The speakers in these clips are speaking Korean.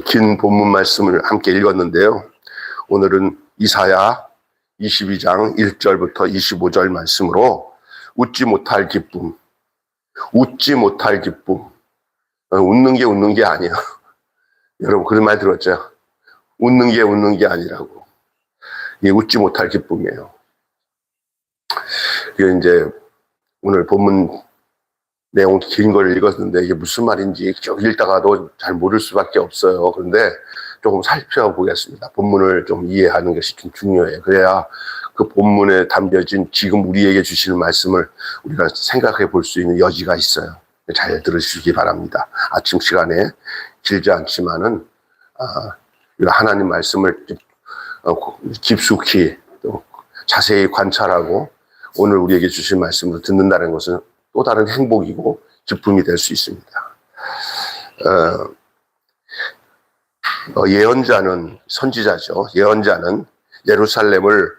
긴 본문 말씀을 함께 읽었는데요. 오늘은 이사야 22장 1절부터 25절 말씀으로 웃지 못할 기쁨, 웃지 못할 기쁨. 웃는 게 아니에요. 여러분 그런 말 들었죠? 웃는 게 아니라고. 이게 웃지 못할 기쁨이에요. 이게 이제 오늘 본문 내용 긴 걸 읽었는데 이게 무슨 말인지 쭉 읽다가도 잘 모를 수밖에 없어요. 그런데 조금 살펴보겠습니다. 본문을 좀 이해하는 것이 좀 중요해요. 그래야 그 본문에 담겨진 지금 우리에게 주시는 말씀을 우리가 생각해 볼 수 있는 여지가 있어요. 잘 들으시기 바랍니다. 아침 시간에 길지 않지만은 하나님 말씀을 깊숙이 또 자세히 관찰하고 오늘 우리에게 주신 말씀을 듣는다는 것은 또 다른 행복이고 기쁨이 될 수 있습니다. 예언자는 선지자죠. 예언자는 예루살렘을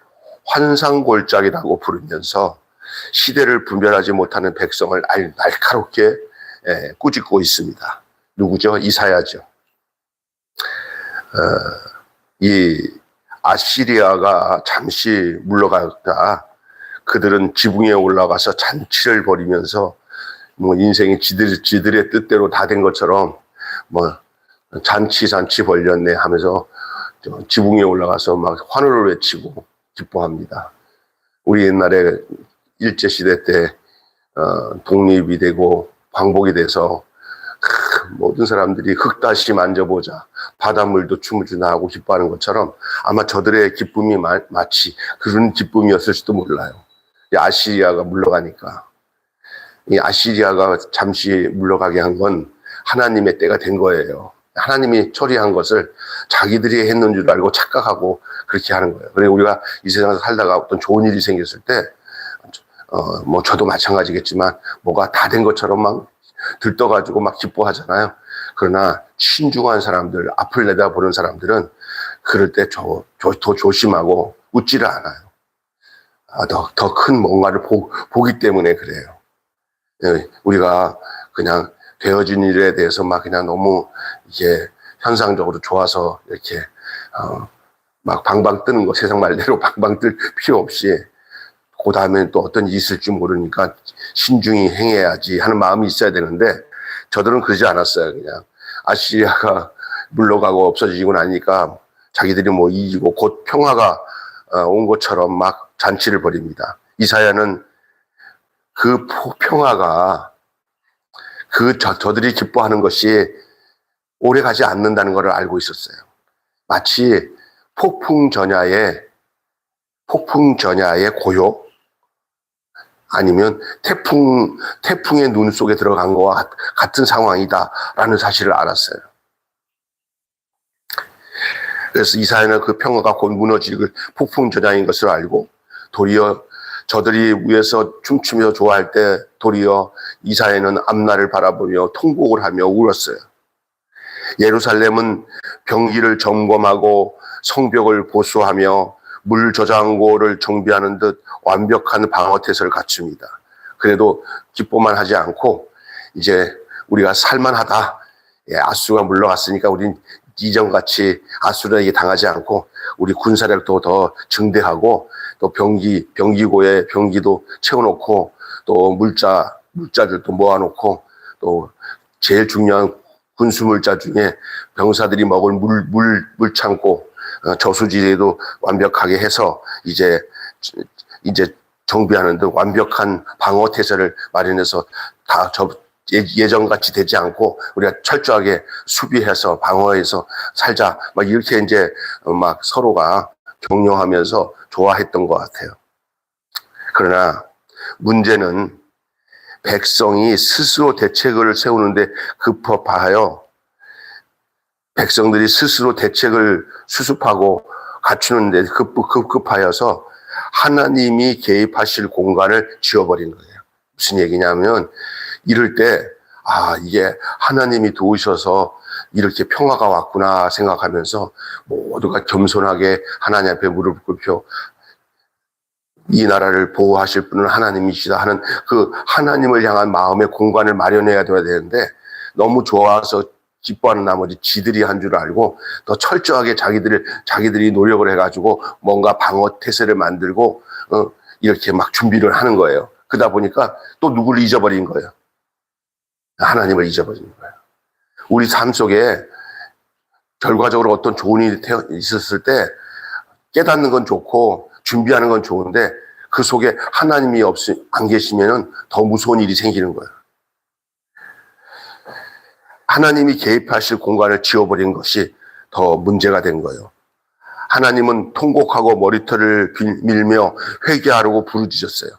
환상골짜기라고 부르면서 시대를 분별하지 못하는 백성을 날카롭게 꾸짖고 있습니다. 누구죠? 이사야죠. 이 아시리아가 잠시 물러가다 그들은 지붕에 올라가서 잔치를 벌이면서 뭐 인생이 지들의 뜻대로 다 된 것처럼 뭐 잔치 벌렸네 하면서 지붕에 올라가서 막 환호를 외치고 기뻐합니다. 우리 옛날에 일제시대 때 독립이 되고 광복이 돼서 모든 사람들이 흙다시 만져보자, 바닷물도 춤을 추나 하고 기뻐하는 것처럼 아마 저들의 기쁨이 마치 그런 기쁨이었을지도 몰라요. 이 아시리아가 물러가니까. 이 아시리아가 잠시 물러가게 한 건 하나님의 때가 된 거예요. 하나님이 처리한 것을 자기들이 했는 줄 알고 착각하고 그렇게 하는 거예요. 그래서 우리가 이 세상에서 살다가 어떤 좋은 일이 생겼을 때, 뭐 저도 마찬가지겠지만 뭐가 다 된 것처럼 막 들떠가지고 막 기뻐하잖아요. 그러나 신중한 사람들, 앞을 내다보는 사람들은 그럴 때 더 조심하고 웃지를 않아요. 더 큰 뭔가를 보기 때문에 그래요. 우리가 그냥 되어진 일에 대해서 막 그냥 너무 이게 현상적으로 좋아서 이렇게 막 방방 뜨는 거, 세상 말대로 방방 뜰 필요 없이 그 다음엔 또 어떤 일이 있을지 모르니까 신중히 행해야지 하는 마음이 있어야 되는데 저들은 그러지 않았어요. 그냥 아시리아가 물러가고 없어지고 나니까 자기들이 뭐 이기고 곧 평화가 온 것처럼 막 잔치를 벌입니다. 이사야는 그 평화가 저들이 기뻐하는 것이 오래 가지 않는다는 것을 알고 있었어요. 마치 폭풍 전야의 고요 아니면 태풍의 눈 속에 들어간 것과 같은 상황이다라는 사실을 알았어요. 그래서 이사야는 그 평화가 곧 무너질 폭풍 전야인 것을 알고 도리어 저들이 위에서 춤추며 좋아할 때 도리어 이사야는 앞날을 바라보며 통곡을 하며 울었어요. 예루살렘은 병기를 점검하고 성벽을 보수하며 물 저장고를 정비하는 듯 완벽한 방어태세를 갖춥니다. 그래도 기뻐만 하지 않고 이제 우리가 살만하다. 아수가 물러갔으니까 우린 이전같이 아수르에게 당하지 않고 우리 군사력도 더 증대하고 또 병기고에 병기도 채워놓고 또 물자들도 모아놓고 또 제일 중요한 군수물자 중에 병사들이 먹을 물창고 저수지에도 완벽하게 해서 이제 정비하는 듯 완벽한 방어 태세를 마련해서 다 예전같이 되지 않고 우리가 철저하게 수비해서 방어해서 살자 막 이렇게 이제 막 서로가 격려하면서 좋아했던 것 같아요. 그러나 문제는 백성이 스스로 대책을 세우는데 급급하여 백성들이 스스로 대책을 수습하고 갖추는데 급급하여서 하나님이 개입하실 공간을 지워버린 거예요. 무슨 얘기냐면 이럴 때 이게 하나님이 도우셔서 이렇게 평화가 왔구나 생각하면서 모두가 겸손하게 하나님 앞에 무릎을 꿇고 이 나라를 보호하실 분은 하나님이시다 하는 그 하나님을 향한 마음의 공간을 마련해야 되는데 너무 좋아서 기뻐하는 나머지 지들이 한 줄 알고 더 철저하게 자기들이 노력을 해가지고 뭔가 방어 태세를 만들고 이렇게 막 준비를 하는 거예요. 그러다 보니까 또 누구를 잊어버린 거예요. 하나님을 잊어버린 거예요. 우리 삶 속에 결과적으로 어떤 좋은 일이 있었을 때 깨닫는 건 좋고 준비하는 건 좋은데 그 속에 하나님이 안 계시면은 더 무서운 일이 생기는 거예요. 하나님이 개입하실 공간을 지워버린 것이 더 문제가 된 거예요. 하나님은 통곡하고 머리털을 밀며 회개하라고 부르짖었어요.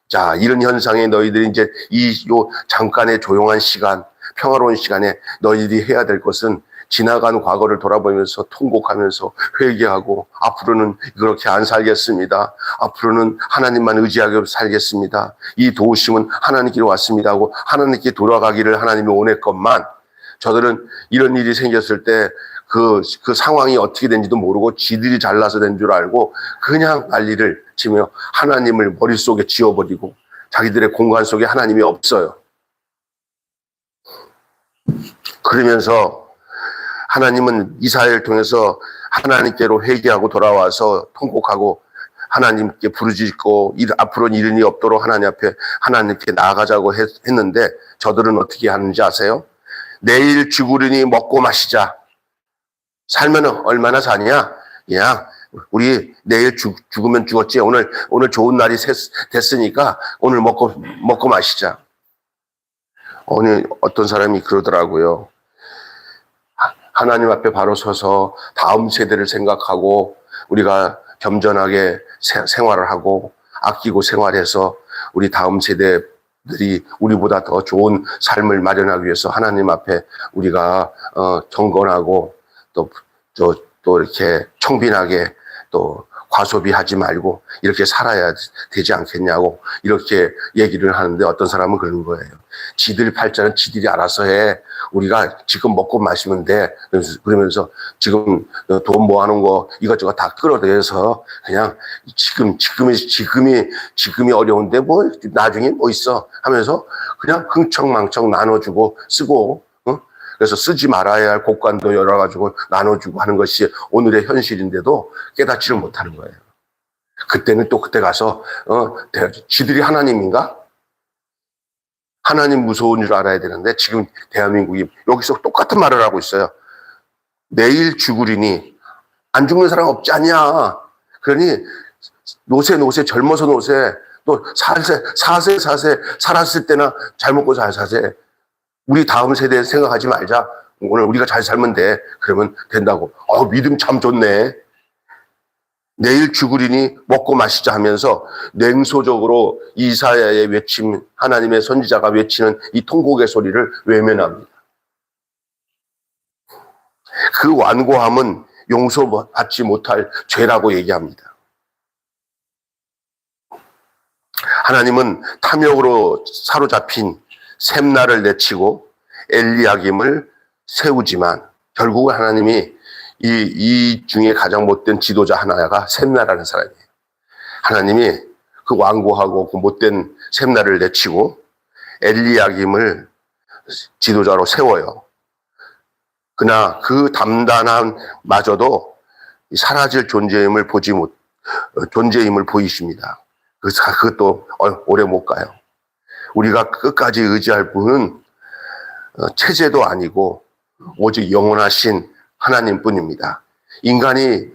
자, 이런 현상에 너희들이 이제 요 잠깐의 조용한 시간, 평화로운 시간에 너희들이 해야 될 것은 지나간 과거를 돌아보면서 통곡하면서 회개하고 앞으로는 그렇게 안 살겠습니다. 앞으로는 하나님만 의지하게 살겠습니다. 이 도우심은 하나님께로 왔습니다 하고 하나님께 돌아가기를 하나님이 원했건만 저들은 이런 일이 생겼을 때 그 상황이 어떻게 된지도 모르고 지들이 잘나서 된 줄 알고 그냥 난리를 치며 하나님을 머릿속에 지워버리고 자기들의 공간 속에 하나님이 없어요. 그러면서 하나님은 이사야를 통해서 하나님께로 회개하고 돌아와서 통곡하고 하나님께 부르짖고 앞으로는 이런 일이 없도록 하나님 앞에 하나님께 나아가자고 했는데 저들은 어떻게 하는지 아세요? 내일 죽으리니 먹고 마시자. 살면 얼마나 사냐? 그냥 우리 내일 죽으면 죽었지. 오늘 좋은 날이 됐으니까 오늘 먹고 마시자. 어떤 사람이 그러더라고요. 하나님 앞에 바로 서서 다음 세대를 생각하고 우리가 겸손하게 생활을 하고 아끼고 생활해서 우리 다음 세대들이 우리보다 더 좋은 삶을 마련하기 위해서 하나님 앞에 우리가 경건하고 또 이렇게 청빈하게 또 과소비하지 말고 이렇게 살아야 되지 않겠냐고 이렇게 얘기를 하는데 어떤 사람은 그러는 거예요. 지들 팔자는 지들이 알아서 해. 우리가 지금 먹고 마시면 돼. 그러면서 지금 돈 모아놓은 거 이것저것 다 끌어내서 그냥 지금이 어려운데 뭐 나중에 뭐 있어 하면서 그냥 흥청망청 나눠주고 쓰고 그래서 쓰지 말아야 할 곡간도 열어가지고 나눠주고 하는 것이 오늘의 현실인데도 깨닫지를 못하는 거예요. 그때는 또 그때 가서 지들이 하나님인가? 하나님 무서운 줄 알아야 되는데 지금 대한민국이 여기서 똑같은 말을 하고 있어요. 내일 죽으리니 안 죽는 사람 없지 않냐. 그러니 노세 젊어서 노세 또 사세 살았을 때나 잘 먹고 잘 사세. 우리 다음 세대 생각하지 말자. 오늘 우리가 잘 살면 돼. 그러면 된다고. 믿음 참 좋네. 내일 죽으리니 먹고 마시자 하면서 냉소적으로 이사야의 외침, 하나님의 선지자가 외치는 이 통곡의 소리를 외면합니다. 그 완고함은 용서받지 못할 죄라고 얘기합니다. 하나님은 탐욕으로 사로잡힌 셈나를 내치고 엘리야김을 세우지만 결국은 하나님이 이 중에 가장 못된 지도자 하나가 셈나라는 사람이에요. 하나님이 그 완고하고 그 못된 셈나를 내치고 엘리야김을 지도자로 세워요. 그러나 그 담단한 마저도 사라질 존재임을 보이십니다. 그것도 오래 못 가요. 우리가 끝까지 의지할 분은 체제도 아니고 오직 영원하신 하나님뿐입니다. 인간이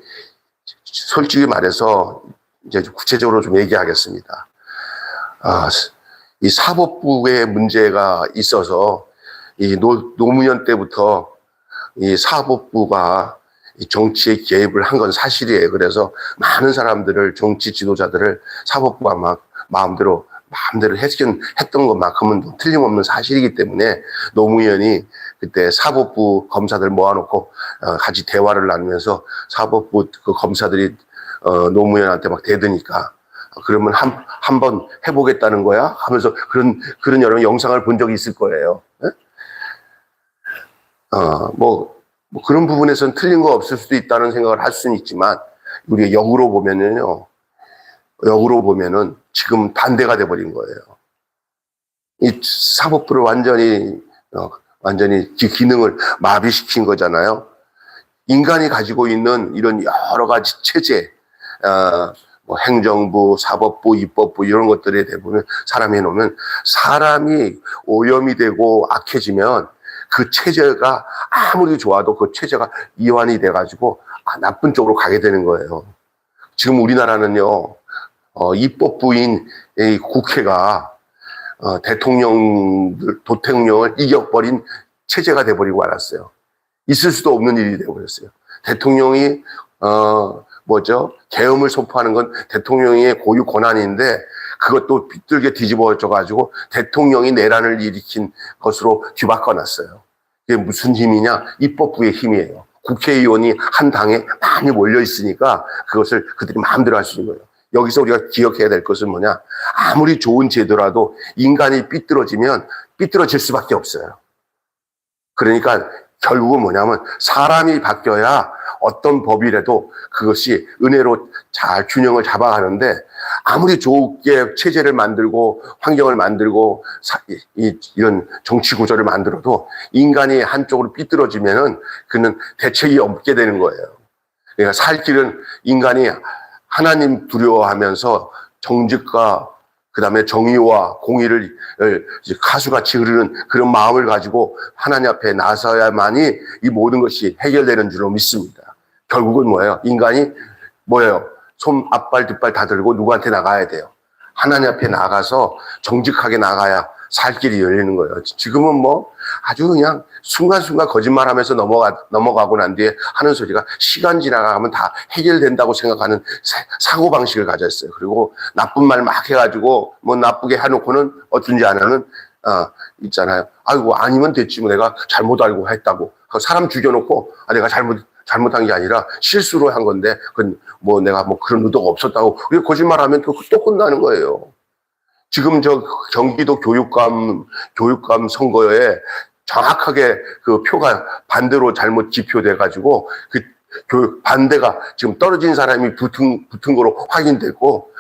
솔직히 말해서 이제 구체적으로 좀 얘기하겠습니다. 이 사법부의 문제가 있어서 이 노무현 때부터 이 사법부가 이 정치에 개입을 한 건 사실이에요. 그래서 많은 사람들을 정치 지도자들을 사법부가 막 마음대로 했던 것만큼은 틀림없는 사실이기 때문에 노무현이 그때 사법부 검사들 모아놓고 같이 대화를 나누면서 사법부 그 검사들이 노무현한테 막 대드니까 그러면 한번 해보겠다는 거야 하면서 그런 여러 영상을 본 적이 있을 거예요. 뭐 그런 부분에서는 틀린 거 없을 수도 있다는 생각을 할 수는 있지만 우리가 역으로 보면은 지금 반대가 돼버린 거예요. 이 사법부를 완전히 완전히 기능을 마비시킨 거잖아요. 인간이 가지고 있는 이런 여러 가지 체제, 뭐 행정부, 사법부, 입법부 이런 것들에 대부분 사람이 해놓으면 사람이 오염이 되고 악해지면 그 체제가 아무리 좋아도 그 체제가 이완이 돼가지고 나쁜 쪽으로 가게 되는 거예요. 지금 우리나라는요, 입법부인 이 국회가 대통령을 이겨버린 체제가 돼버리고 말았어요. 있을 수도 없는 일이 돼버렸어요. 대통령이 계엄을 선포하는 건 대통령의 고유 권한인데 그것도 빗들게 뒤집어져가지고 대통령이 내란을 일으킨 것으로 뒤바꿔놨어요. 이게 무슨 힘이냐? 입법부의 힘이에요. 국회의원이 한 당에 많이 몰려 있으니까 그것을 그들이 마음대로 할 수 있는 거예요. 여기서 우리가 기억해야 될 것은 뭐냐? 아무리 좋은 제도라도 인간이 삐뚤어지면 삐뚤어질 수밖에 없어요. 그러니까 결국은 뭐냐면 사람이 바뀌어야 어떤 법이라도 그것이 은혜로 잘 균형을 잡아가는데 아무리 좋게 체제를 만들고 환경을 만들고 이런 정치 구조를 만들어도 인간이 한쪽으로 삐뚤어지면은 그는 대책이 없게 되는 거예요. 그러니까 살 길은 인간이 하나님 두려워하면서 정직과 그다음에 정의와 공의를 가수같이 흐르는 그런 마음을 가지고 하나님 앞에 나서야만이 이 모든 것이 해결되는 줄로 믿습니다. 결국은 뭐예요? 인간이 뭐예요? 손 앞발 뒷발 다 들고 누구한테 나가야 돼요? 하나님 앞에 나가서 정직하게 나가야 살 길이 열리는 거예요. 지금은 뭐 아주 그냥 순간순간 거짓말하면서 넘어가고 난 뒤에 하는 소리가 시간 지나가면 다 해결된다고 생각하는 사고방식을 가졌어요. 그리고 나쁜 말 막 해가지고 뭐 나쁘게 해놓고는 어떤지 안 하는 있잖아요. 아이고 아니면 됐지 뭐 내가 잘못 알고 했다고. 사람 죽여놓고 내가 잘못한 게 아니라 실수로 한 건데 그건 뭐 내가 뭐 그런 의도가 없었다고 거짓말하면 또 끝나는 거예요. 지금 경기도 교육감 선거에 정확하게 그 표가 반대로 잘못 기표돼 가지고 그 반대가 지금 떨어진 사람이 붙은 거로 확인됐고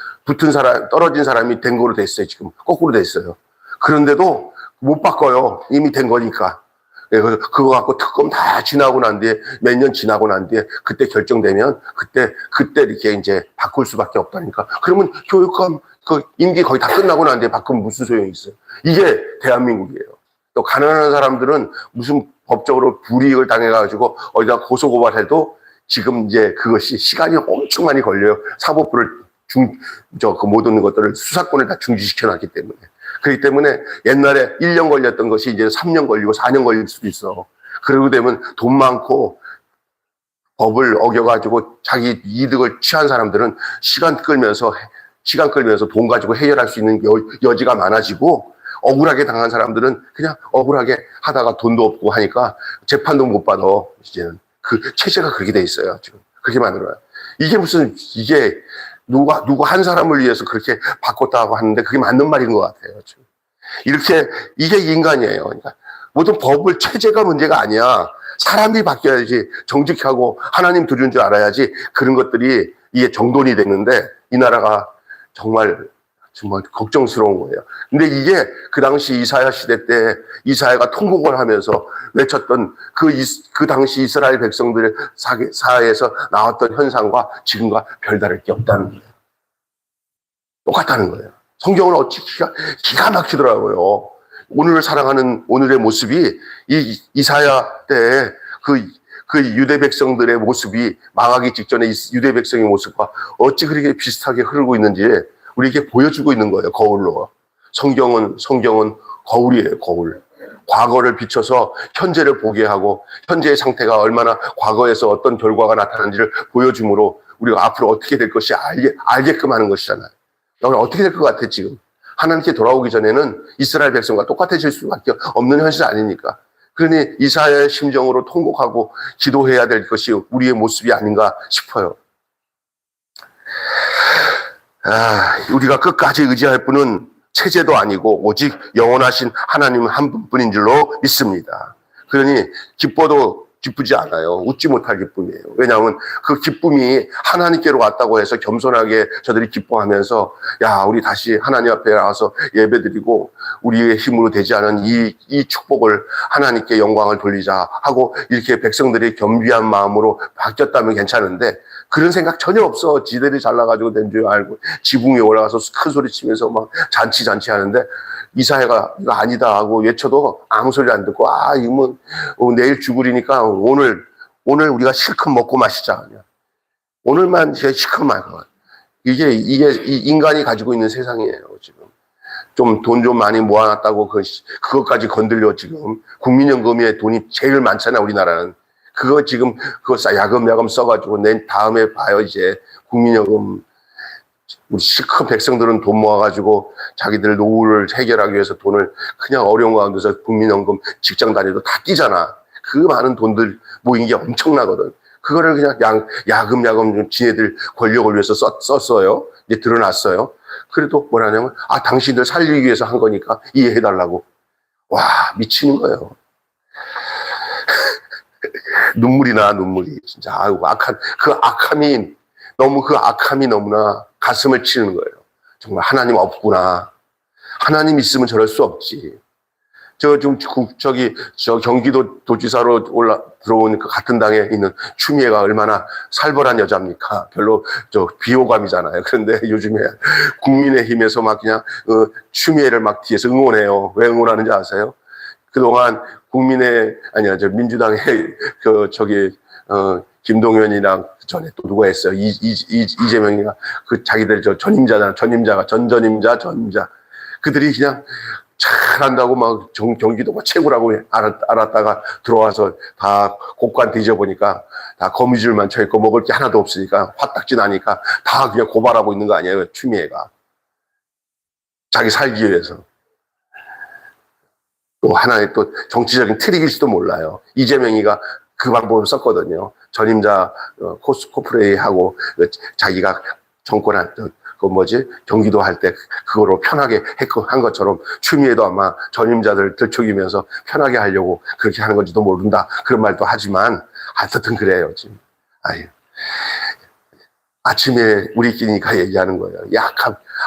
떨어진 사람이 된 거로 됐어요. 지금 거꾸로 됐어요. 그런데도 못 바꿔요. 이미 된 거니까. 그래서 그거 갖고 특검 다 지나고 난 뒤에 몇 년 지나고 난 뒤에 그때 결정되면 그때 이렇게 이제 바꿀 수밖에 없다니까. 그러면 교육감 그 임기 거의 다 끝나고 난 뒤에 바꾸면 무슨 소용이 있어요? 이게 대한민국이에요. 또 가난한 사람들은 무슨 법적으로 불이익을 당해가지고 어디다 고소고발해도 지금 이제 그것이 시간이 엄청 많이 걸려요. 사법부를 그 모든 것들을 수사권에 다 중지시켜놨기 때문에. 그렇기 때문에 옛날에 1년 걸렸던 것이 이제 3년 걸리고 4년 걸릴 수도 있어. 그러고 되면 돈 많고 법을 어겨가지고 자기 이득을 취한 사람들은 시간 끌면서 돈 가지고 해결할 수 있는 여지가 많아지고 억울하게 당한 사람들은 그냥 억울하게 하다가 돈도 없고 하니까 재판도 못 받아. 이제는 그 체제가 그렇게 돼 있어요. 지금 그렇게 만들어요. 이게 누구 한 사람을 위해서 그렇게 바꿨다고 하는데 그게 맞는 말인 것 같아요. 지금. 이게 인간이에요. 그러니까 모든 법을 체제가 문제가 아니야. 사람이 바뀌어야지 정직하고 하나님 두려운 줄 알아야지 그런 것들이 이게 정돈이 되는데 이 나라가 정말 걱정스러운 거예요. 근데 이게 그 당시 이사야 시대 때 이사야가 통곡을 하면서 외쳤던 그 당시 이스라엘 백성들의 사회에서 나왔던 현상과 지금과 별다를 게 없다는 거예요. 똑같다는 거예요. 성경은 어찌 기가 막히더라고요. 오늘을 사랑하는 오늘의 모습이 이 이사야 때 그 유대 백성들의 모습이 망하기 직전에 유대 백성의 모습과 어찌 그렇게 비슷하게 흐르고 있는지 우리에게 보여주고 있는 거예요. 거울로. 성경은 거울이에요. 거울. 과거를 비춰서 현재를 보게 하고 현재의 상태가 얼마나 과거에서 어떤 결과가 나타나는지를 보여줌으로 우리가 앞으로 어떻게 될 것이 알게끔 하는 것이잖아요. 여러분 어떻게 될 것 같아 지금. 하나님께 돌아오기 전에는 이스라엘 백성과 똑같아질 수밖에 없는 현실 아니니까. 그러니 이사야의 심정으로 통곡하고 기도해야 될 것이 우리의 모습이 아닌가 싶어요. 우리가 끝까지 의지할 분은 체제도 아니고 오직 영원하신 하나님 한 분뿐인 줄로 믿습니다. 그러니 기뻐도 기쁘지 않아요. 웃지 못할 기쁨이에요. 왜냐하면 그 기쁨이 하나님께로 왔다고 해서 겸손하게 저들이 기뻐하면서 야, 우리 다시 하나님 앞에 나와서 예배드리고 우리의 힘으로 되지 않은 이 축복을 하나님께 영광을 돌리자 하고 이렇게 백성들이 겸비한 마음으로 바뀌었다면 괜찮은데 그런 생각 전혀 없어. 지들이 잘나가지고 된 줄 알고 지붕 위에 올라가서 큰 소리 치면서 막 잔치 하는데 이사야가 이거 아니다 하고 외쳐도 아무 소리 안 듣고 이거 뭐 내일 죽으리니까 오늘 우리가 실컷 먹고 마시자. 오늘만 실컷 마시자. 이게 이 인간이 가지고 있는 세상이에요. 지금 좀 돈 좀 많이 모아놨다고 그것까지 건들려. 지금 국민연금에 돈이 제일 많잖아. 우리나라는 그거 지금 그거 야금야금 써가지고 낸 다음에 봐요. 이제 국민연금 우리 시큰 백성들은 돈 모아가지고 자기들 노후를 해결하기 위해서 돈을 그냥 어려운 가운데서 국민연금 직장 다니도 다 끼잖아. 그 많은 돈들 모인 게 엄청나거든. 그거를 그냥 야금야금 지네들 권력을 위해서 썼어요. 이제 드러났어요. 그래도 뭐라냐면 당신들 살리기 위해서 한 거니까 이해해달라고. 와, 미치는 거예요. 눈물이 진짜. 아이고, 그 악함이 너무나 가슴을 치는 거예요. 정말 하나님 없구나. 하나님 있으면 저럴 수 없지. 저 경기도 도지사로 들어온 그 같은 당에 있는 추미애가 얼마나 살벌한 여자입니까? 별로 비호감이잖아요. 그런데 요즘에 국민의힘에서 막 그냥 추미애를 막 뒤에서 응원해요. 왜 응원하는지 아세요? 그동안 민주당의 김동연이랑 전에 또 누가 했어요? 이재명이가 자기들 전임자. 그들이 그냥 잘한다고 막 경기도가 최고라고 알았다가 들어와서 다 곳간 뒤져보니까 다 거미줄만 쳐있고 먹을 게 하나도 없으니까 화딱지 나니까 다 그냥 고발하고 있는 거 아니에요? 추미애가. 자기 살기 위해서. 또 하나의 또 정치적인 트릭일지도 몰라요. 이재명이가 그 방법을 썼거든요. 전임자 코스프레이하고 자기가 경기도 할 때 그거로 편하게 한 것처럼 추미애도 아마 전임자들 들썩이면서 편하게 하려고 그렇게 하는 건지도 모른다. 그런 말도 하지만 하여튼 그래요. 지금. 아침에 우리끼리니까 얘기하는 거예요.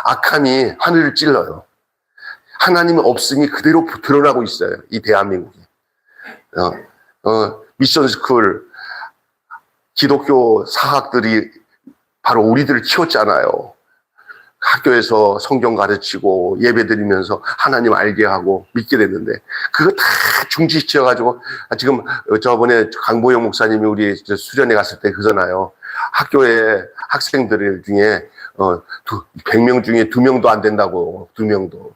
악함이 하늘을 찔러요. 하나님의 없음이 그대로 드러나고 있어요. 이 대한민국에. 미션스쿨 기독교 사학들이 바로 우리들을 키웠잖아요. 학교에서 성경 가르치고 예배드리면서 하나님 알게 하고 믿게 됐는데 그거 다 중지시켜가지고 지금 저번에 강보영 목사님이 우리 수련회 갔을 때 그러잖아요. 학교에 학생들 중에 100명 중에 2명도 안 된다고. 2명도.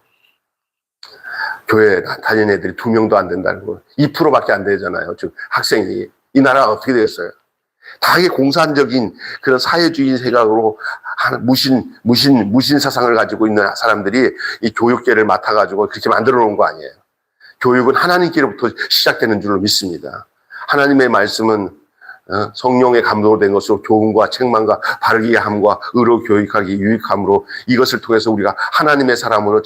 교회 다니는 애들이 2명도 안 된다는 거. 2%밖에 안 되잖아요. 즉 학생이. 이 나라가 어떻게 되겠어요? 다 이게 공산적인 그런 사회주의 생각으로 무신 사상을 가지고 있는 사람들이 이 교육계를 맡아가지고 그렇게 만들어 놓은 거 아니에요. 교육은 하나님께로부터 시작되는 줄로 믿습니다. 하나님의 말씀은 성령의 감동으로 된 것으로 교훈과 책망과 바르게 함과 의로 교육하기 유익함으로 이것을 통해서 우리가 하나님의 사람으로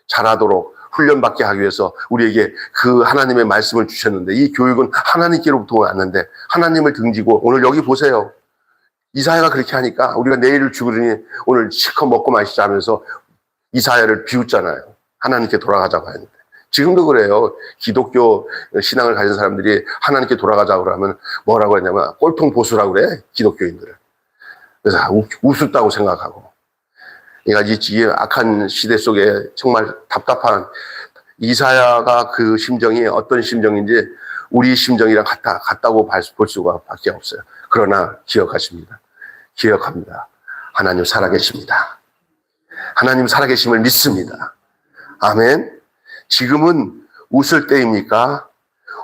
자라도록 훈련받게 하기 위해서 우리에게 그 하나님의 말씀을 주셨는데 이 교육은 하나님께로부터 왔는데 하나님을 등지고 오늘 여기 보세요. 이사야가 그렇게 하니까 우리가 내일을 죽으려니 오늘 실컷 먹고 마시자 하면서 이사야를 비웃잖아요. 하나님께 돌아가자고 하는데. 지금도 그래요. 기독교 신앙을 가진 사람들이 하나님께 돌아가자고 그러면 뭐라고 하냐면 꼴통 보수라고 그래. 기독교인들을. 그래서 우습다고 생각하고. 그러니까 이 악한 시대 속에 정말 답답한 이사야가 그 심정이 어떤 심정인지 우리 심정이랑 같다고 볼 수가 밖에 없어요. 그러나 기억합니다. 하나님 살아계십니다. 하나님 살아계심을 믿습니다. 아멘. 지금은 웃을 때입니까?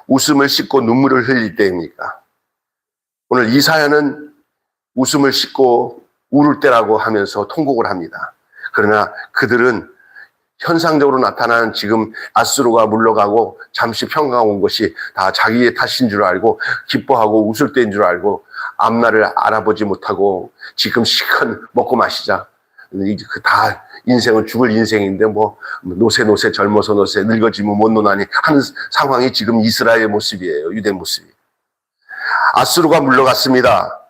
웃음을 씻고 눈물을 흘릴 때입니까? 오늘 이사야는 웃음을 씻고 울을 때라고 하면서 통곡을 합니다. 그러나 그들은 현상적으로 나타나는 지금 아수르가 물러가고 잠시 평화가 온 것이 다 자기의 탓인 줄 알고 기뻐하고 웃을 때인 줄 알고 앞날을 알아보지 못하고 지금 시간 먹고 마시자. 다 인생은 죽을 인생인데 노세 젊어서 노세 늙어지면 못 노나니 하는 상황이 지금 이스라엘의 모습이에요. 유대 모습이. 아수르가 물러갔습니다.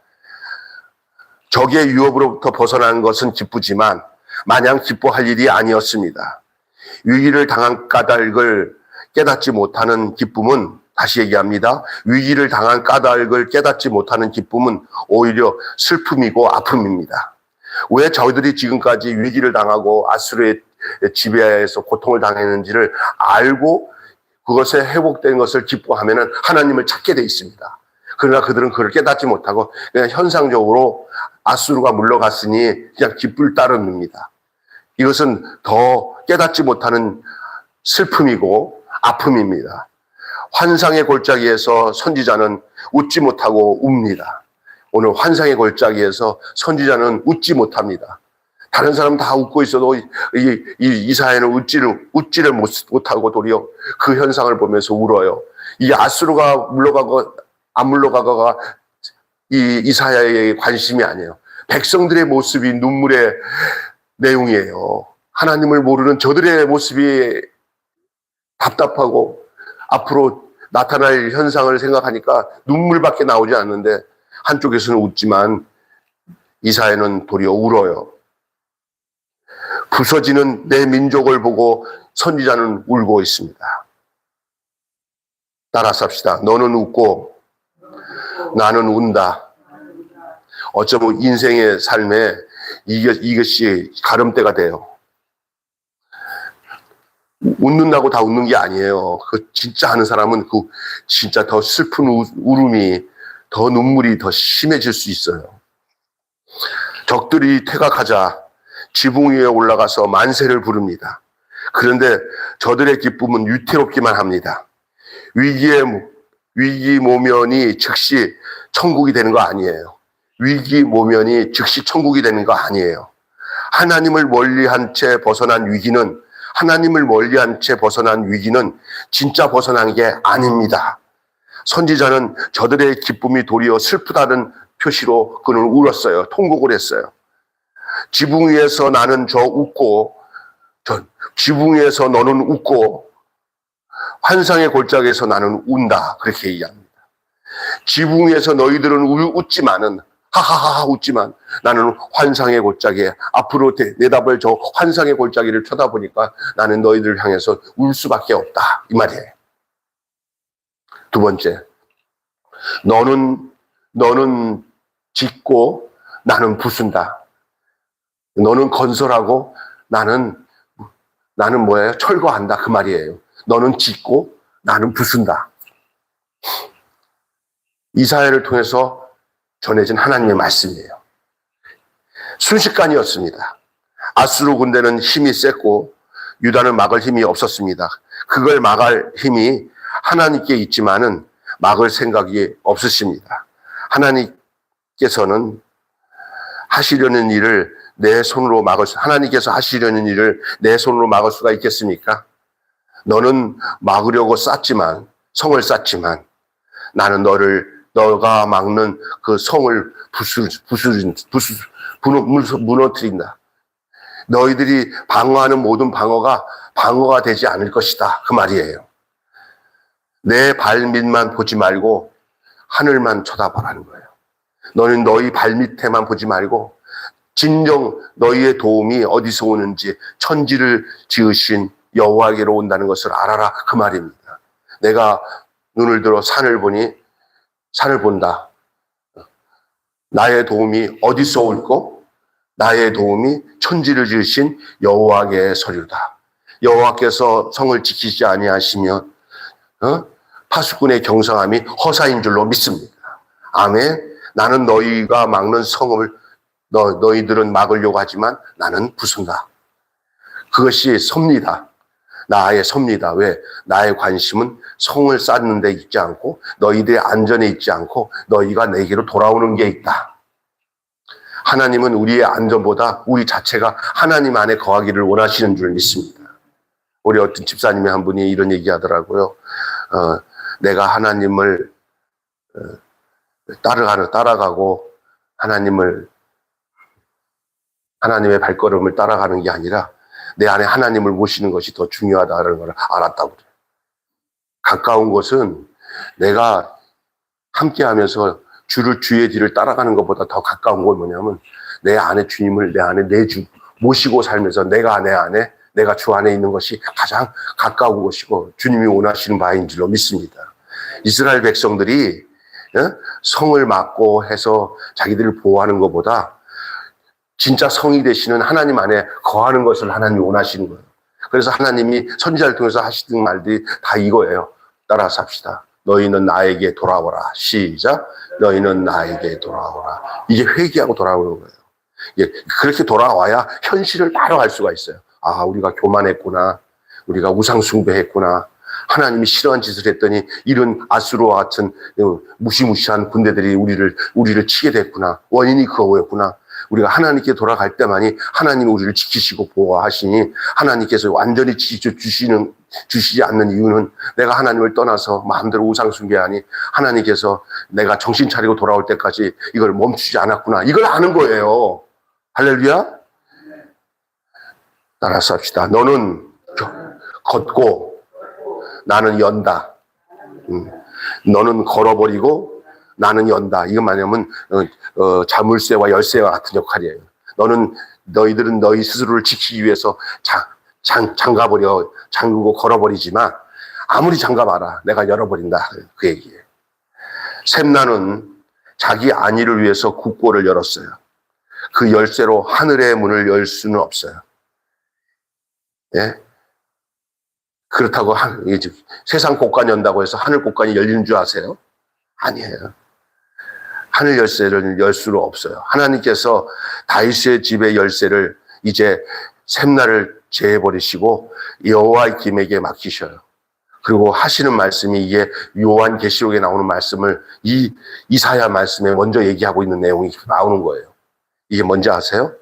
적의 유업으로부터 벗어나는 것은 기쁘지만 마냥 기뻐할 일이 아니었습니다. 위기를 당한 까닭을 깨닫지 못하는 기쁨은, 다시 얘기합니다. 위기를 당한 까닭을 깨닫지 못하는 기쁨은 오히려 슬픔이고 아픔입니다. 왜 저희들이 지금까지 위기를 당하고 아수르의 지배에서 고통을 당했는지를 알고 그것에 회복된 것을 기뻐하면 하나님을 찾게 돼 있습니다. 그러나 그들은 그걸 깨닫지 못하고 그냥 현상적으로 아수르가 물러갔으니 그냥 기쁠 따름입니다. 이것은 더 깨닫지 못하는 슬픔이고 아픔입니다. 환상의 골짜기에서 선지자는 웃지 못하고 웁니다. 오늘 환상의 골짜기에서 선지자는 웃지 못합니다. 다른 사람 다 웃고 있어도 이사야는 웃지를 못하고 도리어 그 현상을 보면서 울어요. 이 아수르가 물러가고 안 물러가고가 이 이사야의 관심이 아니에요. 백성들의 모습이 눈물의 내용이에요. 하나님을 모르는 저들의 모습이 답답하고 앞으로 나타날 현상을 생각하니까 눈물밖에 나오지 않는데 한쪽에서는 웃지만 이사야는 도리어 울어요. 부서지는 내 민족을 보고 선지자는 울고 있습니다. 따라서 합시다. 너는 웃고 나는 운다. 어쩌면 인생의 삶에 이것이 가름대가 돼요. 웃는다고 다 웃는 게 아니에요. 그 진짜 하는 사람은 그 진짜 더 슬픈 울음이, 더 눈물이 더 심해질 수 있어요. 적들이 퇴각하자 지붕 위에 올라가서 만세를 부릅니다. 그런데 저들의 기쁨은 위태롭기만 합니다. 위기 모면이 즉시 천국이 되는 거 아니에요. 위기 모면이 즉시 천국이 되는 거 아니에요. 하나님을 멀리한 채 벗어난 위기는, 하나님을 멀리한 채 벗어난 위기는 진짜 벗어난 게 아닙니다. 선지자는 저들의 기쁨이 도리어 슬프다는 표시로 그는 울었어요. 통곡을 했어요. 지붕 위에서 나는 지붕 위에서 너는 웃고 환상의 골짜기에서 나는 운다. 그렇게 얘기합니다. 지붕 위에서 너희들은 웃지만은 하하하 웃지만 나는 환상의 골짜기에 앞으로 내다볼 저 환상의 골짜기를 쳐다보니까 나는 너희들을 향해서 울 수밖에 없다. 이 말이에요. 두 번째, 너는 짓고 나는 부순다. 너는 건설하고 나는 뭐예요? 철거한다. 그 말이에요. 너는 짓고 나는 부순다. 이사야를 통해서 전해진 하나님의 말씀이에요. 순식간이었습니다. 아수르 군대는 힘이 셌고 유다는 막을 힘이 없었습니다. 그걸 막을 힘이 하나님께 있지만은 막을 생각이 없으십니다. 하나님께서는 하시려는 일을 내 손으로 하나님께서 하시려는 일을 내 손으로 막을 수가 있겠습니까? 너는 막으려고 성을 쌓지만 나는 너가 막는 그 성을 무너뜨린다. 너희들이 방어하는 모든 방어가 되지 않을 것이다. 그 말이에요. 내 발밑만 보지 말고 하늘만 쳐다보라는 거예요. 너는 너희 발밑에만 보지 말고 진정 너희의 도움이 어디서 오는지 천지를 지으신 여호와께로 온다는 것을 알아라. 그 말입니다. 내가 눈을 들어 산을 본다. 나의 도움이 어디서 올고 나의 도움이 천지를 지으신 여호와의 서류다. 여호와께서 성을 지키지 아니하시면 파수꾼의 경성함이 허사인 줄로 믿습니다. 아멘. 나는 너희가 막는 성을 너희들은 막으려고 하지만 나는 부순다. 그것이 섭니다. 나의 섭니다. 왜? 나의 관심은 성을 쌓는 데 있지 않고 너희들의 안전에 있지 않고 너희가 내게로 돌아오는 게 있다. 하나님은 우리의 안전보다 우리 자체가 하나님 안에 거하기를 원하시는 줄 믿습니다. 우리 어떤 집사님이 한 분이 이런 얘기 하더라고요. 내가 하나님을 따라가고 하나님의 발걸음을 따라가는 게 아니라 내 안에 하나님을 모시는 것이 더 중요하다는 걸 알았다고 그래요. 가까운 것은 내가 함께하면서 주의 뒤를 따라가는 것보다 더 가까운 건 뭐냐면 내 안에 주님을 내 안에 내 주 모시고 살면서 내가 내 안에 내가 주 안에 있는 것이 가장 가까운 것이고 주님이 원하시는 바인 줄로 믿습니다. 이스라엘 백성들이 성을 막고 해서 자기들을 보호하는 것보다 진짜 성이 되시는 하나님 안에 거하는 것을 하나님이 원하시는 거예요. 그래서 하나님이 선지자를 통해서 하시는 말들이 다 이거예요. 따라서 합시다. 너희는 나에게 돌아오라. 시작. 너희는 나에게 돌아오라. 이게 회개하고 돌아오는 거예요. 예, 그렇게 돌아와야 현실을 바로 알 수가 있어요. 아, 우리가 교만했구나. 우리가 우상숭배했구나. 하나님이 싫어한 짓을 했더니 이런 아수르와 같은 무시무시한 군대들이 우리를 치게 됐구나. 원인이 그거였구나. 우리가 하나님께 돌아갈 때만이 하나님이 우리를 지키시고 보호하시니 하나님께서 완전히 주시지 않는 이유는 내가 하나님을 떠나서 마음대로 우상숭배하니 하나님께서 내가 정신 차리고 돌아올 때까지 이걸 멈추지 않았구나. 이걸 아는 거예요. 할렐루야. 따라서 합시다. 너는 걷고 나는 연다. 너는 걸어버리고 나는 연다. 이건 뭐냐면 자물쇠와 열쇠와 같은 역할이에요. 너희들은 너희 스스로를 지키기 위해서 잠그고 걸어버리지만 아무리 잠가봐라. 내가 열어버린다. 그 얘기예요. 샘나는 자기 안위를 위해서 국고를 열었어요. 그 열쇠로 하늘의 문을 열 수는 없어요. 예? 그렇다고 세상 곳간 연다고 해서 하늘 곳간이 열리는 줄 아세요? 아니에요. 하늘 열쇠를 열 수는 없어요. 하나님께서 다윗의 집의 열쇠를 이제 샘나를 제해버리시고 여호와 김에게 맡기셔요. 그리고 하시는 말씀이 이게 요한계시록에 나오는 말씀을 이사야 말씀에 먼저 얘기하고 있는 내용이 나오는 거예요. 이게 뭔지 아세요?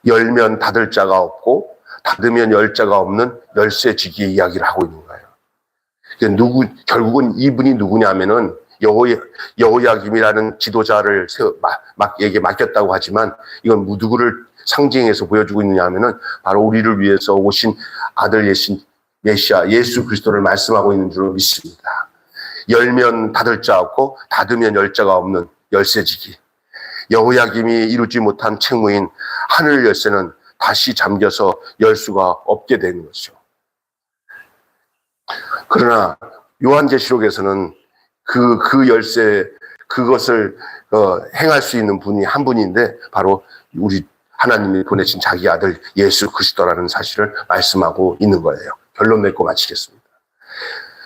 열면 닫을 자가 없고 닫으면 열 자가 없는 열쇠지기 이야기를 하고 있는 거예요. 결국은 이분이 누구냐면은 여호야김이라는 지도자를 에게 맡겼다고 하지만 이건 누구를 상징해서 보여주고 있느냐 하면은 바로 우리를 위해서 오신 아들 메시아 예수 그리스도를 말씀하고 있는 줄 믿습니다. 열면 닫을 자 없고 닫으면 열 자가 없는 열쇠지기. 여호야김이 이루지 못한 책무인 하늘 열쇠는 다시 잠겨서 열 수가 없게 되는 것이죠. 그러나 요한계시록에서는 그 열쇠, 그것을 행할 수 있는 분이 한 분인데 바로 우리 하나님이 보내신 자기 아들 예수 그리스도라는 사실을 말씀하고 있는 거예요. 결론 맺고 마치겠습니다.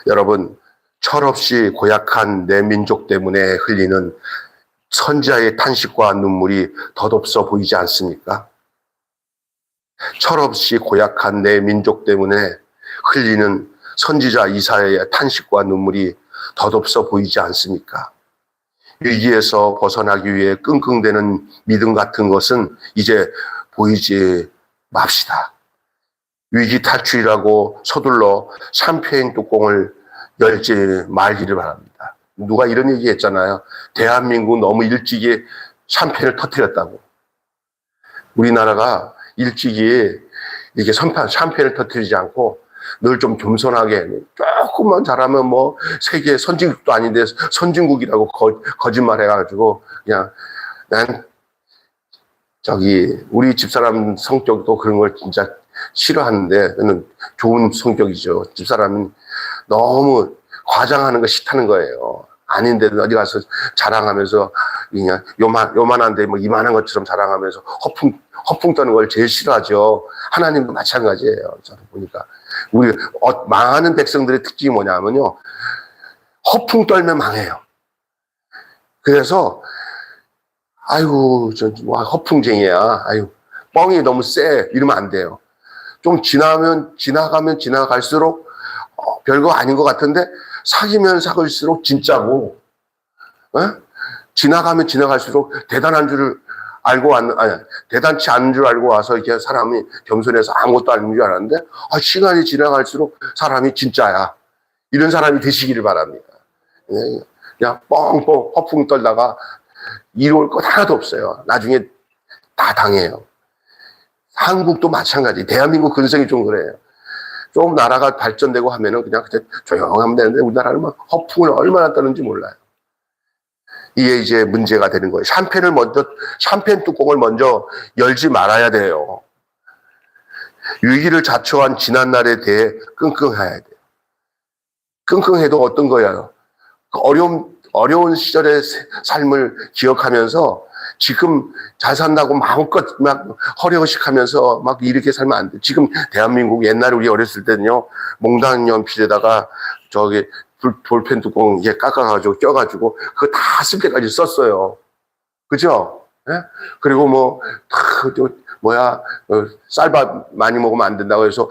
여러분, 철없이 고약한 내 민족 때문에 흘리는 선지자의 탄식과 눈물이 덧없어 보이지 않습니까? 철없이 고약한 내 민족 때문에 흘리는 선지자 이사야의 탄식과 눈물이 덧없어 보이지 않습니까? 위기에서 벗어나기 위해 끙끙대는 믿음 같은 것은 이제 보이지 맙시다. 위기 탈출이라고 서둘러 샴페인 뚜껑을 열지 말기를 바랍니다. 누가 이런 얘기 했잖아요. 대한민국 너무 일찍이 샴페인을 터뜨렸다고. 우리나라가 일찍이 이렇게 샴페인을 터뜨리지 않고 늘 좀 겸손하게 조금만 잘하면 뭐 세계 선진국도 아닌데 선진국이라고 거짓말 해가지고 그냥 난 우리 집사람 성격도 그런 걸 진짜 싫어하는데 좋은 성격이죠. 집사람은 너무 과장하는 거 싫다는 거예요. 아닌데 어디 가서 자랑하면서 그냥 요만한데 뭐 이만한 것처럼 자랑하면서 허풍 떠는 걸 제일 싫어하죠. 하나님도 마찬가지예요. 저는 보니까 우리 망하는 백성들의 특징이 뭐냐면요, 허풍 떨면 망해요. 그래서 아이고 저 허풍쟁이야. 아이고 뻥이 너무 세 이러면 안 돼요. 좀 지나가면 지나갈수록 별거 아닌 것 같은데 사귀면 사귈수록 진짜고, 지나가면 지나갈수록 대단한 줄을 알고 대단치 않은 줄 알고 와서 이렇게 사람이 겸손해서 아무것도 아닌 줄 알았는데 시간이 지나갈수록 사람이 진짜야. 이런 사람이 되시기를 바랍니다. 그냥 뻥뻥 허풍 떨다가 이룰 것 하나도 없어요. 나중에 다 당해요. 한국도 마찬가지. 대한민국 근성이 좀 그래요. 좀 나라가 발전되고 하면은 그냥 조용하면 되는데 우리나라는 막 허풍을 얼마나 떠는지 몰라요. 이게 이제 문제가 되는 거예요. 샴페인 뚜껑을 먼저 열지 말아야 돼요. 위기를 자초한 지난날에 대해 끙끙해야 돼요. 끙끙해도 어떤 거예요? 어려운 시절의 삶을 기억하면서 지금 잘 산다고 마음껏 막 허례허식 하면서 막 이렇게 살면 안 돼. 지금 대한민국 옛날에 우리 어렸을 때는요, 몽당 연필에다가 저기 볼펜 뚜껑 이게 깎아가지고 껴가지고 그거 다 쓸 때까지 썼어요. 그죠? 예? 그리고 쌀밥 많이 먹으면 안 된다고 해서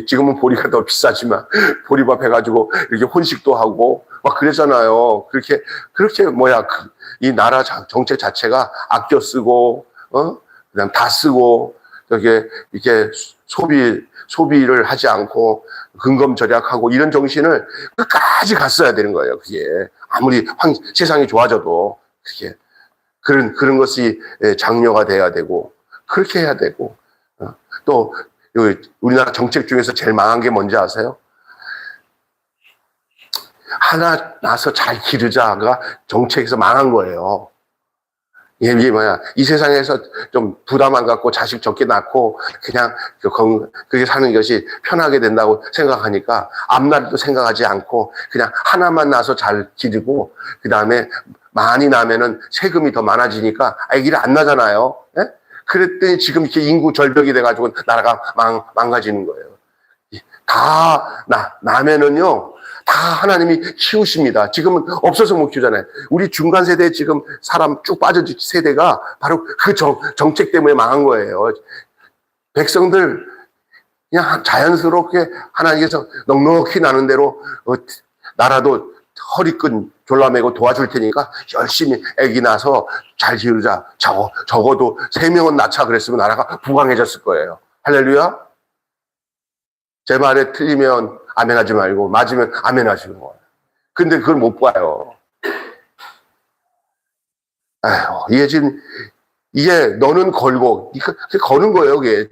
지금은 보리가 더 비싸지만 보리밥 해가지고 이렇게 혼식도 하고 막 그랬잖아요. 그렇게 이 나라 정책 자체가 아껴 쓰고, 그다음 다 쓰고, 이렇게 소비를 하지 않고 근검 절약하고 이런 정신을 끝까지 갔어야 되는 거예요. 그게 아무리 세상이 좋아져도 그런 것이 장려가 돼야 되고 그렇게 해야 되고 또 우리나라 정책 중에서 제일 망한 게 뭔지 아세요? 하나 낳아서 잘 기르자가 정책에서 망한 거예요. 이게 이 세상에서 좀 부담 안 갖고 자식 적게 낳고 그냥 그게 사는 것이 편하게 된다고 생각하니까 앞날도 생각하지 않고 그냥 하나만 낳아서 잘 기르고 그 다음에 많이 낳으면은 세금이 더 많아지니까 아기를 안 낳잖아요. 예? 그랬더니 지금 이렇게 인구 절벽이 돼가지고 나라가 망가지는 거예요. 다 낳으면은요, 다 하나님이 키우십니다. 지금은 없어서 못 키우잖아요. 우리 중간 세대 지금 사람 쭉 빠져진 세대가 바로 그 정책 때문에 망한 거예요. 백성들 그냥 자연스럽게 하나님께서 넉넉히 나는 대로 나라도 허리끈 졸라매고 도와줄 테니까 열심히 애기 낳아서 잘 기르자. 적어도 3명은 낳자 그랬으면 나라가 부강해졌을 거예요. 할렐루야. 제 말에 틀리면 아멘하지 말고 맞으면 아멘하시는 거예요. 근데 그걸 못 봐요. 이게 너는 걸고 거는 거예요. 이게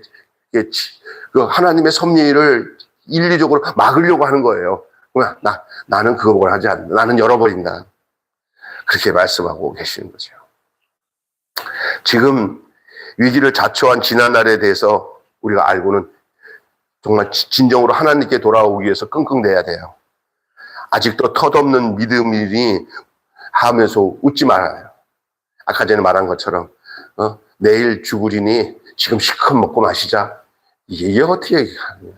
그 하나님의 섭리를 인리적으로 막으려고 하는 거예요. 나는 그걸 하지 않는다. 나는 열어버린다. 그렇게 말씀하고 계시는 거죠. 지금 위기를 자초한 지난날에 대해서 우리가 알고는 정말 진정으로 하나님께 돌아오기 위해서 끙끙대야 돼요. 아직도 터없는 믿음이니 하면서 웃지 말아요. 아까 전에 말한 것처럼 내일 죽으리니 지금 실컷 먹고 마시자. 이게 어떻게 하냐.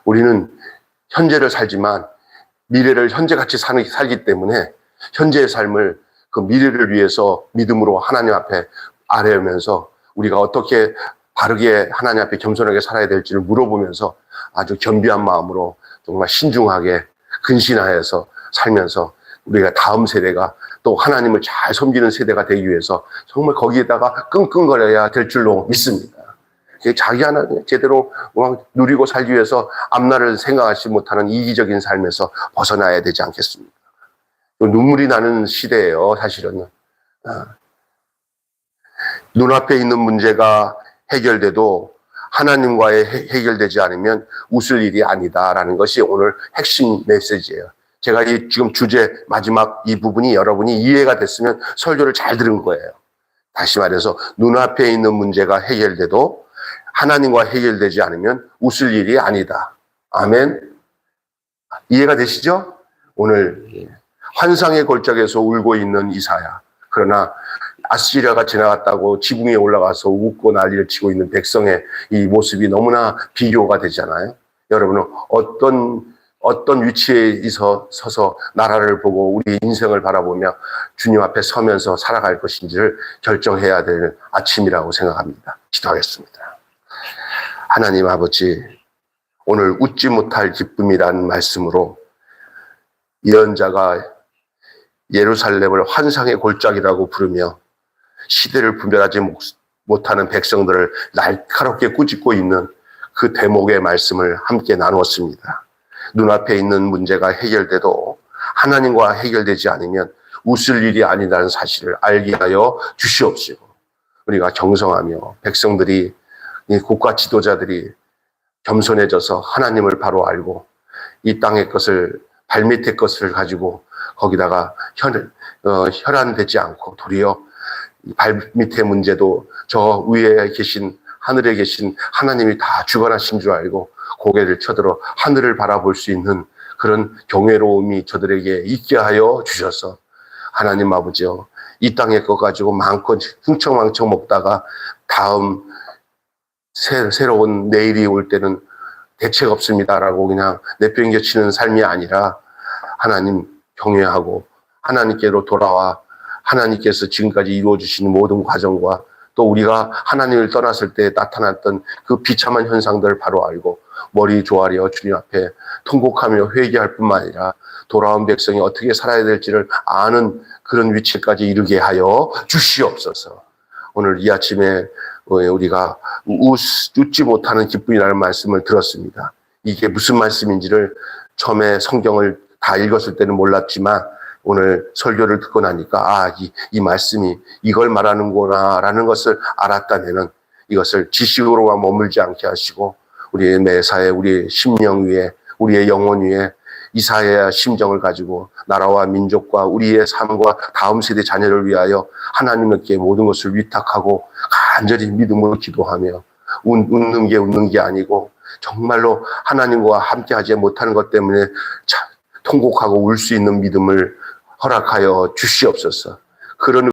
우리는 현재를 살지만 미래를 현재같이 살기 때문에 현재의 삶을 그 미래를 위해서 믿음으로 하나님 앞에 아뢰면서 우리가 어떻게 바르게 하나님 앞에 겸손하게 살아야 될지를 물어보면서 아주 겸비한 마음으로 정말 신중하게 근신하여서 살면서 우리가 다음 세대가 또 하나님을 잘 섬기는 세대가 되기 위해서 정말 거기에다가 끙끙거려야 될 줄로 믿습니다. 자기 하나님 제대로 누리고 살기 위해서 앞날을 생각하지 못하는 이기적인 삶에서 벗어나야 되지 않겠습니까? 눈물이 나는 시대예요, 사실은. 눈앞에 있는 문제가 해결돼도 하나님과의 해결되지 않으면 웃을 일이 아니다라는 것이 오늘 핵심 메시지예요. 제가 지금 주제 마지막 이 부분이 여러분이 이해가 됐으면 설교를 잘 들은 거예요. 다시 말해서 눈앞에 있는 문제가 해결돼도 하나님과 해결되지 않으면 웃을 일이 아니다. 아멘. 이해가 되시죠? 오늘 환상의 골짜기에서 울고 있는 이사야. 그러나 아시리아가 지나갔다고 지붕 위에 올라가서 웃고 난리를 치고 있는 백성의 이 모습이 너무나 비교가 되잖아요. 여러분은 어떤 위치에 서서 나라를 보고 우리 인생을 바라보며 주님 앞에 서면서 살아갈 것인지를 결정해야 될 아침이라고 생각합니다. 기도하겠습니다. 하나님 아버지, 오늘 웃지 못할 기쁨이라는 말씀으로 예언자가 예루살렘을 환상의 골짜기라고 부르며 시대를 분별하지 못하는 백성들을 날카롭게 꾸짖고 있는 그 대목의 말씀을 함께 나누었습니다. 눈앞에 있는 문제가 해결돼도 하나님과 해결되지 않으면 웃을 일이 아니라는 사실을 알게 하여 주시옵시고, 우리가 경성하며 백성들이, 국가 지도자들이 겸손해져서 하나님을 바로 알고 이 땅의 것을, 발밑의 것을 가지고 거기다가 혈안되지 않고 도리어 발밑의 문제도 저 위에 계신 하늘에 계신 하나님이 다 주관하신 줄 알고 고개를 쳐들어 하늘을 바라볼 수 있는 그런 경외로움이 저들에게 있게 하여 주셔서 하나님 아버지요, 이 땅의 것 가지고 마음껏 흥청망청 먹다가 다음 새로운 내일이 올 때는 대책 없습니다라고 그냥 내팽개치는 삶이 아니라 하나님 경외하고 하나님께로 돌아와 하나님께서 지금까지 이루어주신 모든 과정과 또 우리가 하나님을 떠났을 때 나타났던 그 비참한 현상들을 바로 알고 머리 조아려 주님 앞에 통곡하며 회개할 뿐만 아니라 돌아온 백성이 어떻게 살아야 될지를 아는 그런 위치까지 이르게 하여 주시옵소서. 오늘 이 아침에 우리가 웃지 못하는 기쁨이라는 말씀을 들었습니다. 이게 무슨 말씀인지를 처음에 성경을 다 읽었을 때는 몰랐지만 오늘 설교를 듣고 나니까 이 말씀이 이걸 말하는구나 라는 것을 알았다면은 이것을 지식으로만 머물지 않게 하시고 우리의 매사에 우리의 심령 위에 우리의 영혼 위에 이사야의 심정을 가지고 나라와 민족과 우리의 삶과 다음 세대 자녀를 위하여 하나님께 모든 것을 위탁하고 간절히 믿음으로 기도하며 웃는 게 아니고 정말로 하나님과 함께하지 못하는 것 때문에 통곡하고 울 수 있는 믿음을 허락하여 주시옵소서. 그런